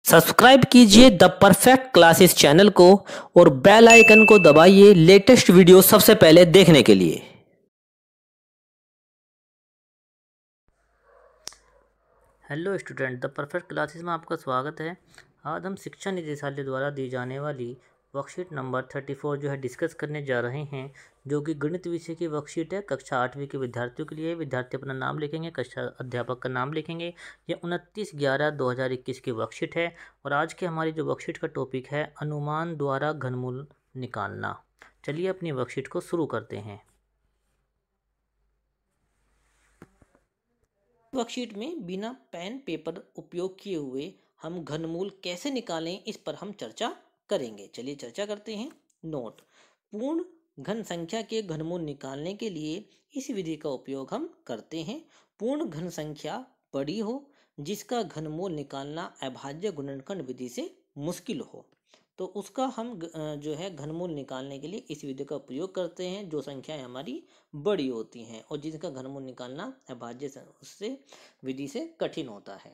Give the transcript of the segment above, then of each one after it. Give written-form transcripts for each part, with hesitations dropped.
Subscribe कीजिए the perfect classes channel को और बेल आइकन को दबाइए लेटेस्ट वीडियो सबसे पहले देखने के लिए। Hello student, the perfect classes में आपका स्वागत है। आज हम शिक्षा निदेशालय द्वारा दी जाने वाली वर्कशीट नंबर 34 जो है डिस्कस करने जा रहे हैं, जो कि गणित विषय की वर्कशीट है। कक्षा 8वीं के विद्यार्थियों के लिए विद्यार्थी अपना नाम लिखेंगे, कक्षा अध्यापक का नाम लिखेंगे। ये 29/11/2021 की वर्कशीट है और आज के हमारी जो वर्कशीट का टॉपिक है अनुमान द्वारा घनमूल निकालना। चलिए अपनी वर्कशीट को शुरू करते हैं। वर्कशीट में बिना पेन पेपर उपयोग किए हुए हम घनमूल कैसे निकालें, इस पर हम चर्चा करेंगे। चलिए चर्चा करते हैं। नोट: पूर्ण घन संख्या के घनमूल निकालने के लिए इस विधि का उपयोग हम करते हैं। पूर्ण घन संख्या बड़ी हो जिसका घनमूल निकालना अभाज्य गुणनखंड विधि से मुश्किल हो तो उसका हम जो है घनमूल निकालने के लिए इस विधि का उपयोग करते हैं। जो संख्याएं हमारी बड़ी होती हैं और जिनका घनमूल निकालना अभाज्य उससे विधि से कठिन होता है।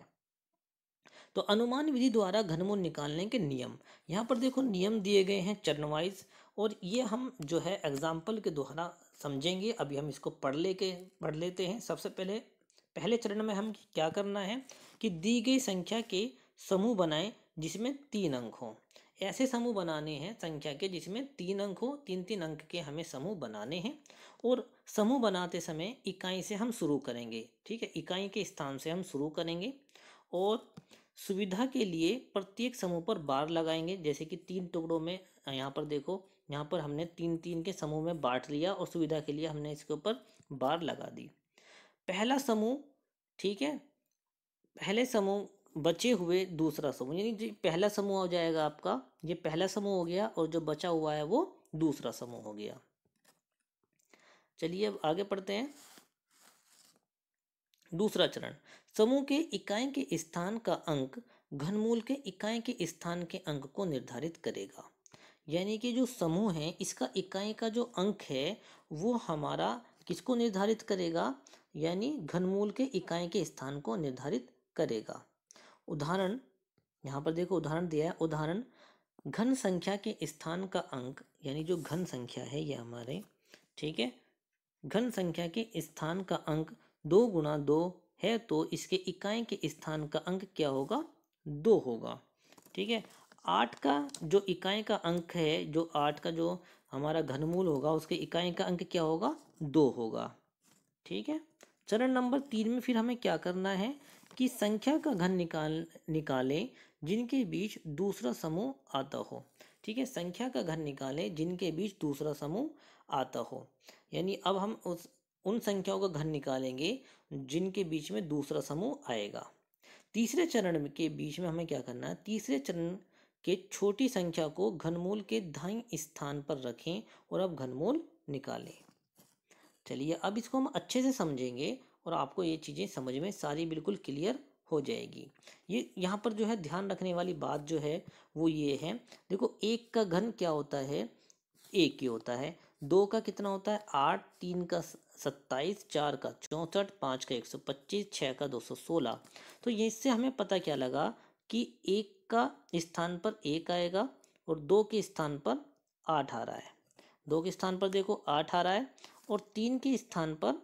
तो अनुमान विधि द्वारा घनमूल निकालने के नियम, यहाँ पर देखो नियम दिए गए हैं चरण वाइज, और ये हम जो है एग्जाम्पल के द्वारा समझेंगे। अभी हम इसको पढ़ लेते हैं। सबसे पहले चरण में हम क्या करना है कि दी गई संख्या के समूह बनाएं जिसमें 3 अंक हों। ऐसे समूह बनाने हैं संख्या के जिसमें 3 अंक हो। 3-3 अंक के हमें समूह बनाने हैं और समूह बनाते समय इकाई से हम शुरू करेंगे। ठीक है, इकाई के स्थान से हम शुरू करेंगे और सुविधा के लिए प्रत्येक समूह पर बार लगाएंगे। जैसे कि 3 टुकड़ों में यहाँ पर देखो, यहाँ पर हमने 3-3 के समूह में बांट लिया और सुविधा के लिए हमने इसके ऊपर बार लगा दी। पहला समूह, ठीक है, पहले समूह बचे हुए दूसरा समूह, यानी जो पहला समूह हो जाएगा आपका, ये पहला समूह हो गया और जो बचा हुआ है वो दूसरा समूह हो गया। चलिए अब आगे पढ़ते हैं। दूसरा चरण: समूह के इकाई के स्थान का अंक घनमूल के इकाई के स्थान के अंक को निर्धारित करेगा। यानी कि जो समूह है इसका इकाई का जो अंक है वो हमारा किसको निर्धारित करेगा, यानी घनमूल के इकाई के स्थान को निर्धारित करेगा। उदाहरण, यहाँ पर देखो उदाहरण दिया है। उदाहरण: घन संख्या के स्थान का अंक, यानी जो घन संख्या है ये हमारे, ठीक है, घन संख्या के स्थान का अंक 2 गुणा 2 है तो इसके इकाई के स्थान का अंक क्या होगा, 2 होगा। ठीक है, 8 का जो इकाई का अंक है, जो 8 का जो हमारा घनमूल होगा उसके इकाई का अंक क्या होगा, 2 होगा। ठीक है, चरण नंबर 3 में फिर हमें क्या करना है कि संख्या का घन निकालें जिनके बीच दूसरा समूह आता हो। ठीक है, संख्या का घन निकालें जिनके बीच दूसरा समूह आता हो। यानी अब हम उन संख्याओं का घन निकालेंगे जिनके बीच में दूसरा समूह आएगा। तीसरे चरण के बीच में हमें क्या करना है, तीसरे चरण के छोटी संख्या को घनमूल के दाईं स्थान पर रखें और अब घनमूल निकालें। चलिए अब इसको हम अच्छे से समझेंगे और आपको ये चीज़ें समझ में सारी बिल्कुल क्लियर हो जाएगी। ये यहाँ पर जो है ध्यान रखने वाली बात जो है वो ये है, देखो 1 का घन क्या होता है, 1 ही होता है। 2 का कितना होता है, 8, 3 का 27, 4 का 64, 5 का 125, 6 का 216। तो ये इससे हमें पता क्या लगा कि 1 का स्थान पर 1 आएगा और 2 के स्थान पर 8 आ रहा है। 2 के स्थान पर देखो 8 आ रहा है और 3 के स्थान पर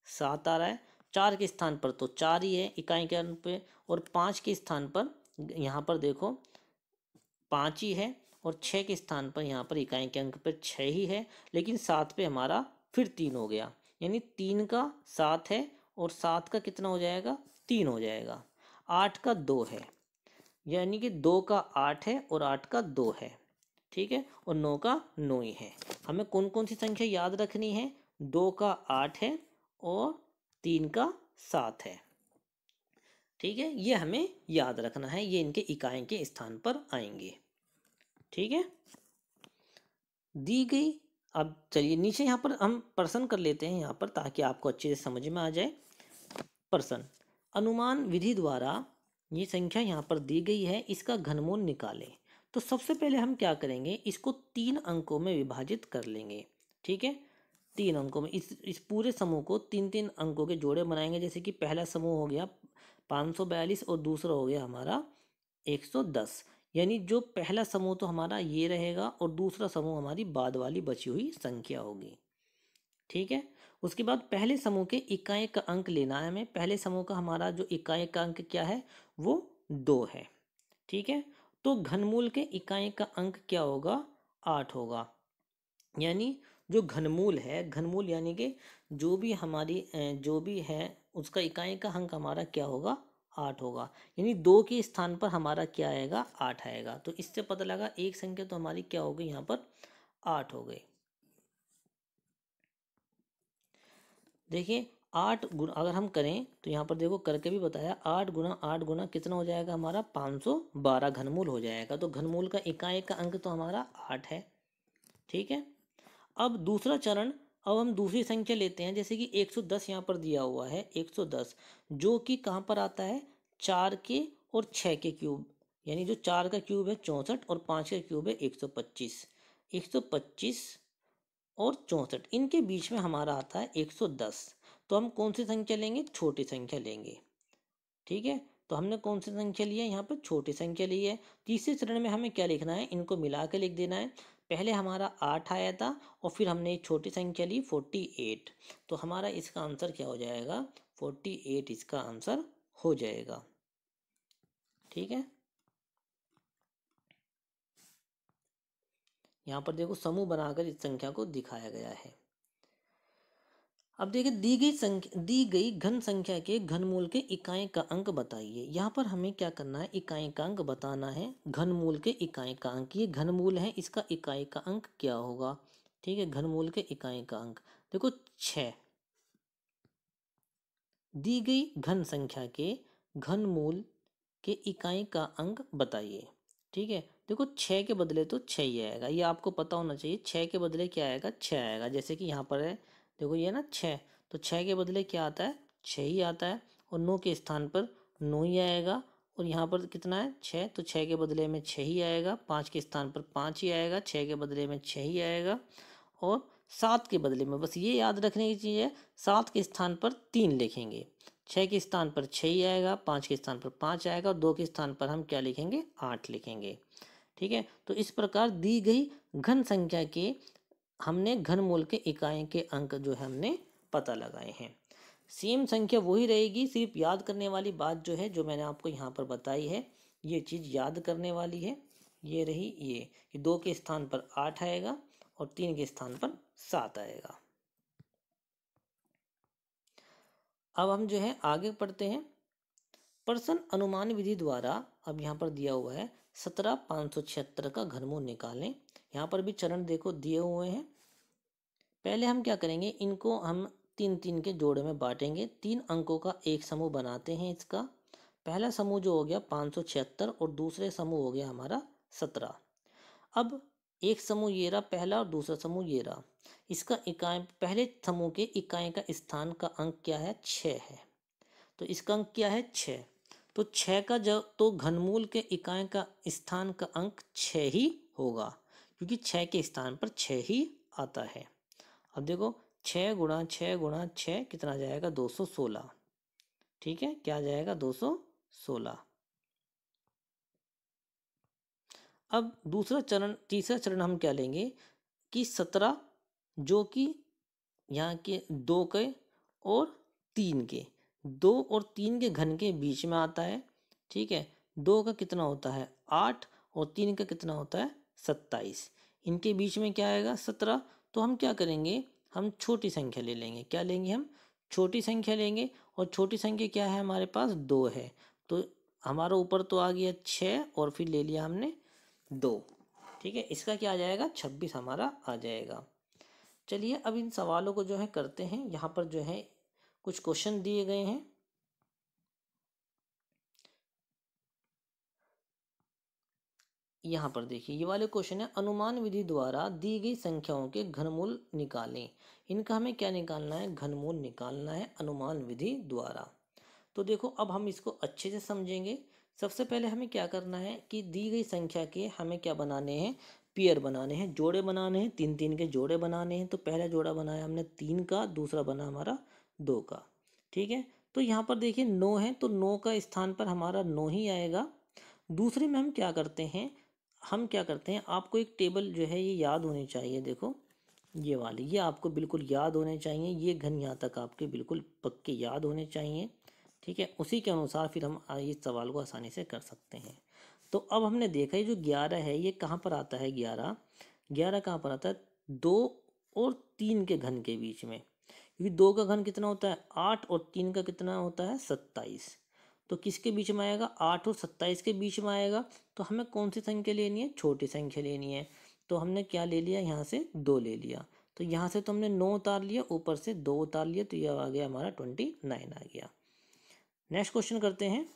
7 आ रहा है। 4 के स्थान पर तो 4 ही है इकाई के अंक पे, और 5 के स्थान पर यहाँ पर देखो 5 ही है, और 6 के स्थान पर यहाँ पर इकाई के अंक पर 6 ही है, लेकिन 7 पे हमारा फिर 3 हो गया। यानी 3 का 7 है और 7 का कितना हो जाएगा, 3 हो जाएगा। 8 का 2 है, यानी कि 2 का 8 है और 8 का 2 है। ठीक है, और 9 का 9 ही है। हमें कौन कौन सी संख्या याद रखनी है, 2 का 8 है और 3 का 7 है। ठीक है, ये हमें याद रखना है, ये इनके इकाई के स्थान पर आएंगे। ठीक है, दी गई, अब चलिए नीचे यहाँ पर हम प्रश्न कर लेते हैं यहाँ पर, ताकि आपको अच्छे से समझ में आ जाए। प्रश्न: अनुमान विधि द्वारा ये संख्या यहाँ पर दी गई है, इसका घनमूल निकालें। तो सबसे पहले हम क्या करेंगे, इसको 3 अंकों में विभाजित कर लेंगे। ठीक है, 3 अंकों में इस पूरे समूह को 3-3 अंकों के जोड़े बनाएंगे। जैसे कि पहला समूह हो गया 542 और दूसरा हो गया हमारा 110। यानी जो पहला समूह तो हमारा ये रहेगा और दूसरा समूह हमारी बाद वाली बची हुई संख्या होगी। ठीक है। उसके बाद पहले समूह के इकाई का अंक लेना है हमें। पहले समूह का हमारा जो इकाई का अंक क्या है वो 2 है। ठीक है। तो घनमूल के इकाई का अंक क्या होगा, 8 होगा। यानी जो घनमूल है, घनमूल यानी कि जो भी हमारी जो भी है उसका इकाई का अंक हमारा क्या होगा, 8 होगा। यानी 2 के स्थान पर हमारा क्या आएगा, 8 आएगा। तो इससे पता लगा एक संख्या तो हमारी क्या हो गई, यहाँ पर 8 हो गई। देखिए 8 गुना अगर हम करें तो यहाँ पर देखो करके भी बताया, 8 गुना 8 गुना कितना हो जाएगा हमारा, 512 घनमूल हो जाएगा। तो घनमूल का इकाई का अंक तो हमारा 8 है। ठीक है। अब दूसरा चरण, अब हम दूसरी संख्या लेते हैं। जैसे कि 110 यहाँ पर दिया हुआ है, 110 जो कि कहाँ पर आता है, 4 के और 6 के क्यूब। यानी जो 4 का क्यूब है 64 और 5 का क्यूब है 125। 125 और 64 इनके बीच में हमारा आता है 110। तो हम कौन सी संख्या लेंगे, छोटी संख्या लेंगे। ठीक है। तो हमने कौन सी संख्या ली है, यहाँ पर छोटी संख्या ली है। तीसरे चरण में हमें क्या लिखना है, इनको मिला के लिख देना है। पहले हमारा 8 आया था और फिर हमने एक छोटी संख्या ली 48। तो हमारा इसका आंसर क्या हो जाएगा, 48 इसका आंसर हो जाएगा। ठीक है। यहाँ पर देखो समूह बनाकर इस संख्या को दिखाया गया है। अब देखिए दी गई घन संख्या के घनमूल के इकाई का अंक बताइए। यहाँ पर हमें क्या करना है, इकाई का अंक बताना है। घनमूल के इकाई का अंक, ये घनमूल है, इसका इकाई का अंक क्या होगा। ठीक है। घनमूल के इकाई का अंक देखो 6। दी गई घन संख्या के घनमूल के इकाई का अंक बताइए। ठीक है। देखो 6 के बदले तो 6 ही आएगा, ये आपको पता होना चाहिए। 6 के बदले क्या आएगा, 6 आएगा। जैसे कि यहाँ पर है देखो ये ना 6, तो 6 के बदले क्या आता है, 6 ही आता है। और 9 के स्थान पर 9 ही आएगा। और यहाँ पर कितना है 6, तो 6 के बदले में 6 ही आएगा। 5 के स्थान पर 5 ही आएगा, 6 के बदले में 6 ही आएगा। और 7 के बदले में बस ये याद रखने की चीज़ है, 7 के स्थान पर 3 लिखेंगे। 6 के स्थान पर 6 ही आएगा, 5 के स्थान पर 5 आएगा और 2 के स्थान पर हम क्या लिखेंगे, 8 लिखेंगे। ठीक है। तो इस प्रकार दी गई घन संख्या के हमने घनमूल के इकाई के अंक जो है हमने पता लगाए हैं। सेम संख्या वही रहेगी, सिर्फ याद करने वाली बात जो है जो मैंने आपको यहाँ पर बताई है, ये चीज़ याद करने वाली है। ये रही ये कि 2 के स्थान पर 8 आएगा और 3 के स्थान पर 7 आएगा। अब हम जो है आगे पढ़ते हैं। प्रश्न अनुमान विधि द्वारा, अब यहाँ पर दिया हुआ है 17,576 का घनमूल निकालें। यहाँ पर भी चरण देखो दिए हुए हैं। पहले हम क्या करेंगे, इनको हम 3-3 के जोड़े में बांटेंगे। 3 अंकों का एक समूह बनाते हैं इसका। पहला समूह जो हो गया 576 और दूसरे समूह हो गया हमारा 17। अब एक समूह ये रहा पहला और दूसरा समूह ये रहा। इसका इकाई, पहले समूह के इकाई का स्थान का अंक क्या है, 6 है। तो इसका अंक क्या है, 6। तो 6 का जब तो घनमूल के इकाई का स्थान का अंक 6 ही होगा, क्योंकि 6 के स्थान पर 6 ही आता है। अब देखो 6 गुणा 6 गुणा 6 कितना जाएगा, 216। ठीक है, क्या जाएगा, 216। अब दूसरा चरण, तीसरा चरण हम क्या लेंगे कि 17 जो कि यहाँ के 2 के और 3 के, 2 और 3 के घन के बीच में आता है। ठीक है। 2 का कितना होता है 8 और 3 का कितना होता है 27। इनके बीच में क्या आएगा 17। तो हम क्या करेंगे, हम छोटी संख्या ले लेंगे। क्या लेंगे, हम छोटी संख्या लेंगे। और छोटी संख्या क्या है हमारे पास, 2 है। तो हमारा ऊपर तो आ गया 6 और फिर ले लिया हमने 2। ठीक है। इसका क्या आ जाएगा, 26 हमारा आ जाएगा। चलिए अब इन सवालों को जो है करते हैं। यहाँ पर जो है कुछ क्वेश्चन दिए गए हैं। यहाँ पर देखिए ये वाले क्वेश्चन है, अनुमान विधि द्वारा दी गई संख्याओं के घनमूल निकालें। इनका हमें क्या निकालना है, घनमूल निकालना है अनुमान विधि द्वारा। तो देखो अब हम इसको अच्छे से समझेंगे। सबसे पहले हमें क्या करना है कि दी गई संख्या के हमें क्या बनाने हैं, पेयर बनाने हैं, जोड़े बनाने हैं। 3-3 के जोड़े बनाने हैं। तो पहला जोड़ा बनाया हमने 3 का, दूसरा बना हमारा 2 का। ठीक है। तो यहाँ पर देखिए 9 है, तो 9 का स्थान पर हमारा 9 ही आएगा। दूसरे में हम क्या करते हैं, आपको एक टेबल जो है ये याद होनी चाहिए। देखो ये वाली, ये आपको बिल्कुल याद होने चाहिए, ये घन यहाँ तक आपके बिल्कुल पक्के याद होने चाहिए। ठीक है, उसी के अनुसार फिर हम इस सवाल को आसानी से कर सकते हैं। तो अब हमने देखा ये जो 11 है ये कहाँ पर आता है, 11 कहाँ पर आता है, 2 और 3 के घन के बीच में, क्योंकि 2 का घन कितना होता है 8 और 3 का कितना होता है 27। तो किसके बीच में आएगा, 8 और 27 के बीच में आएगा। तो हमें कौन सी संख्या लेनी है, छोटी संख्या लेनी है। तो हमने क्या ले लिया, यहाँ से 2 ले लिया। तो यहाँ से तो हमने 9 उतार लिया, ऊपर से 2 उतार लिया, तो यह आ गया हमारा 29 आ गया। नेक्स्ट क्वेश्चन करते हैं।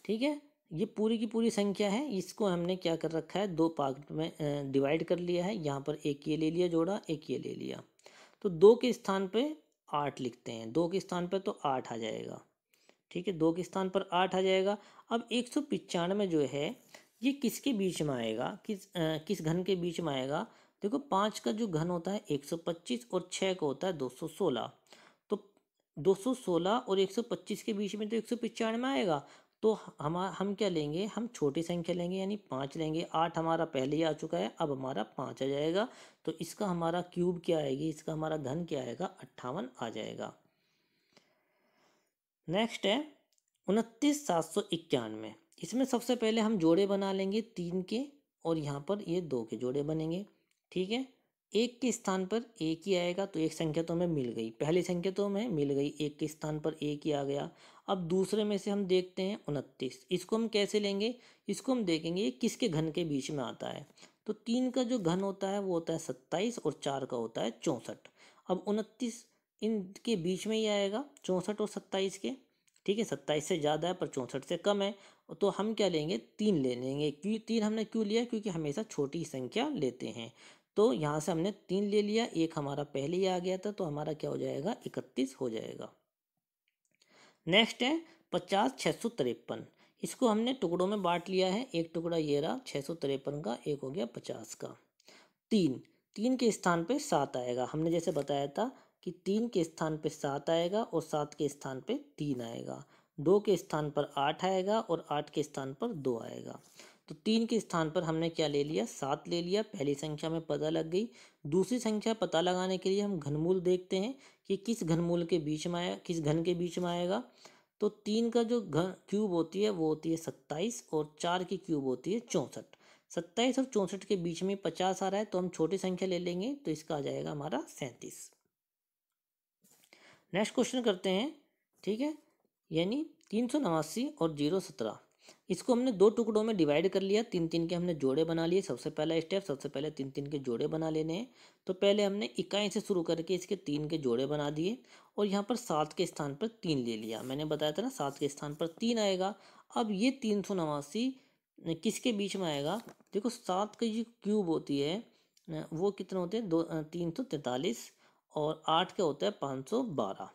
ठीक है, ये पूरी की पूरी संख्या है, इसको हमने क्या कर रखा है, 2 पार्ट में डिवाइड कर लिया है। यहाँ पर एक ये ले लिया जोड़ा, एक ये ले लिया। तो 2 के स्थान पे 8 लिखते हैं, 2 के स्थान पे तो 8 आ जाएगा। ठीक है, 2 के स्थान पर 8 आ जाएगा। अब 195 जो है ये किसके बीच में आएगा, किस घन के बीच में आएगा। देखो 5 का जो घन होता है 125 और 6 का होता है 216। तो 216 और 125 के बीच में तो 195 आएगा। तो हम क्या लेंगे, हम छोटी संख्या लेंगे, यानी 5 लेंगे। 8 हमारा पहले ही आ चुका है, अब हमारा 5 आ जाएगा। तो इसका हमारा क्यूब क्या आएगी, इसका हमारा घन क्या आएगा, 58 आ जाएगा। नेक्स्ट है 29,791। इसमें सबसे पहले हम जोड़े बना लेंगे 3 के, और यहाँ पर ये 2 के जोड़े बनेंगे। ठीक है, एक के स्थान पर एक ही आएगा, तो एक संख्या तो हमें मिल गई, पहली संख्या तो हमें मिल गई, एक के स्थान पर एक ही आ गया। अब दूसरे में से हम देखते हैं 29, इसको हम कैसे लेंगे, इसको हम देखेंगे ये किसके घन के बीच में आता है। तो 3 का जो घन होता है वो होता है 27 और 4 का होता है 64। अब 29 इनके बीच में ही आएगा, 64 और 27 के। ठीक है, 27 से ज़्यादा है पर 64 से कम है। तो हम क्या लेंगे, 3 ले लेंगे। क्यों 3 हमने क्यों लिया, क्योंकि हमेशा छोटी संख्या लेते हैं। तो यहाँ से हमने 3 ले लिया, एक हमारा पहले ही आ गया था, तो हमारा क्या हो जाएगा, 31 हो जाएगा। नेक्स्ट है 50,653। इसको हमने टुकड़ों में बांट लिया है, एक टुकड़ा ये रहा 653 का, एक हो गया 50 का। 3 के स्थान पे 7 आएगा, हमने जैसे बताया था कि 3 के स्थान पे 7 आएगा और 7 के स्थान पे 3 आएगा। 2 के स्थान पर 8 आएगा और 8 के स्थान पर 2 आएगा। तो 3 के स्थान पर हमने क्या ले लिया, 7 ले लिया, पहली संख्या में पता लग गई। दूसरी संख्या पता लगाने के लिए हम घनमूल देखते हैं कि किस घनमूल के बीच में आया, किस घन के बीच में आएगा। तो 3 का जो घन क्यूब होती है वो होती है 27 और 4 की क्यूब होती है 64। 27 और 64 के बीच में 50 आ रहा है, तो हम छोटी संख्या ले लेंगे, तो इसका आ जाएगा हमारा 37। नेक्स्ट क्वेश्चन करते हैं। ठीक है, यानी 389 और 017, इसको हमने 2 टुकड़ों में डिवाइड कर लिया, 3 के हमने जोड़े बना लिए। सबसे पहला स्टेप, सबसे पहले 3 के जोड़े बना लेने हैं। तो पहले हमने इकाई से शुरू करके इसके 3 के जोड़े बना दिए, और यहाँ पर 7 के स्थान पर 3 ले लिया। मैंने बताया था ना 7 के स्थान पर 3 आएगा। अब ये 389 किसके बीच में आएगा, देखो 7 की जो क्यूब होती है वो कितने होते हैं, 343, और 8 का होता है 512,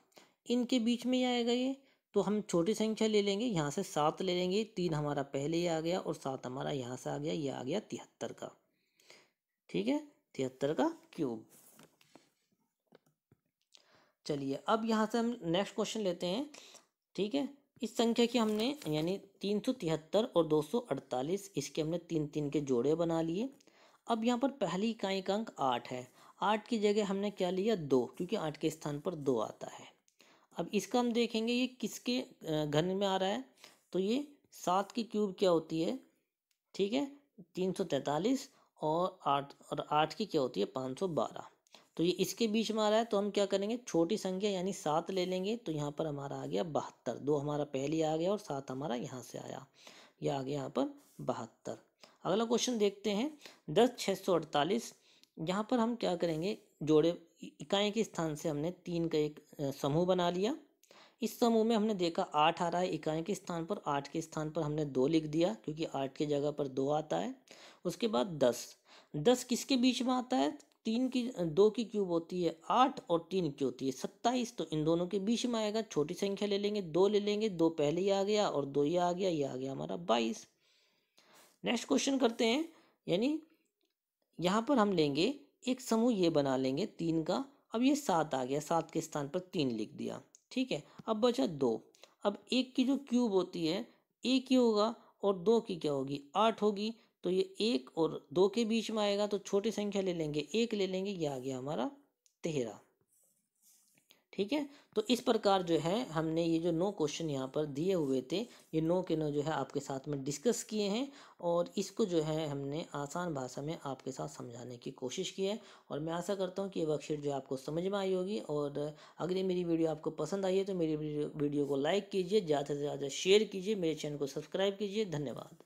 इनके बीच में ही आएगा ये। तो हम छोटी संख्या ले लेंगे, यहाँ से 7 ले लेंगे, 3 हमारा पहले ही आ गया और 7 हमारा यहाँ से आ गया, ये आ गया 73 का। ठीक है, 73 का क्यूब। चलिए अब यहाँ से हम नेक्स्ट क्वेश्चन लेते हैं। ठीक है, इस संख्या की हमने यानी 373 और 248, इसके हमने 3 के जोड़े बना लिए। अब यहाँ पर पहली इकाई का अंक 8 है, 8 की जगह हमने क्या लिया 2, क्योंकि 8 के स्थान पर 2 आता है। अब इसका हम देखेंगे ये किसके घन में आ रहा है। तो ये 7 की क्यूब क्या होती है, ठीक है 343, और 8 की क्या होती है 512। तो ये इसके बीच में आ रहा है, तो हम क्या करेंगे, छोटी संख्या यानी 7 ले लेंगे। तो यहाँ पर हमारा आ गया 72, 2 हमारा पहले आ गया और 7 हमारा यहाँ से आया, यह आ गया यहाँ पर 72। अगला क्वेश्चन देखते हैं 10,648। यहाँ पर हम क्या करेंगे, जोड़े इकाई के स्थान से हमने 3 का एक समूह बना लिया। इस समूह में हमने देखा 8 आ रहा है इकाई के स्थान पर, 8 के स्थान पर हमने 2 लिख दिया, क्योंकि 8 की जगह पर 2 आता है। उसके बाद 10 किसके बीच में आता है, 2 की क्यूब होती है 8 और 3 की होती है 27, तो इन दोनों के बीच में आएगा। छोटी संख्या ले लेंगे, 2 ले लेंगे, 2 पहले ही आ गया और 2 ये आ गया, ये आ गया हमारा 22। नेक्स्ट क्वेश्चन करते हैं, यानी यहाँ पर हम लेंगे एक समूह ये बना लेंगे 3 का। अब ये 7 आ गया, 7 के स्थान पर 3 लिख दिया। ठीक है, अब बचा 2। अब 1 की जो क्यूब होती है एक ही होगा और 2 की क्या होगी 8 होगी। तो ये 1 और 2 के बीच में आएगा तो छोटी संख्या ले लेंगे 1 ले लेंगे, ये आ गया हमारा 13। ठीक है, तो इस प्रकार जो है हमने ये जो 9 क्वेश्चन यहाँ पर दिए हुए थे, ये 9 के 9 जो है आपके साथ में डिस्कस किए हैं और इसको जो है हमने आसान भाषा में आपके साथ समझाने की कोशिश की है। और मैं आशा करता हूँ कि ये वर्कशीट जो है आपको समझ में आई होगी। और अगर ये मेरी वीडियो आपको पसंद आई है तो मेरी वीडियो को लाइक कीजिए, ज़्यादा से ज़्यादा शेयर कीजिए, मेरे चैनल को सब्सक्राइब कीजिए। धन्यवाद।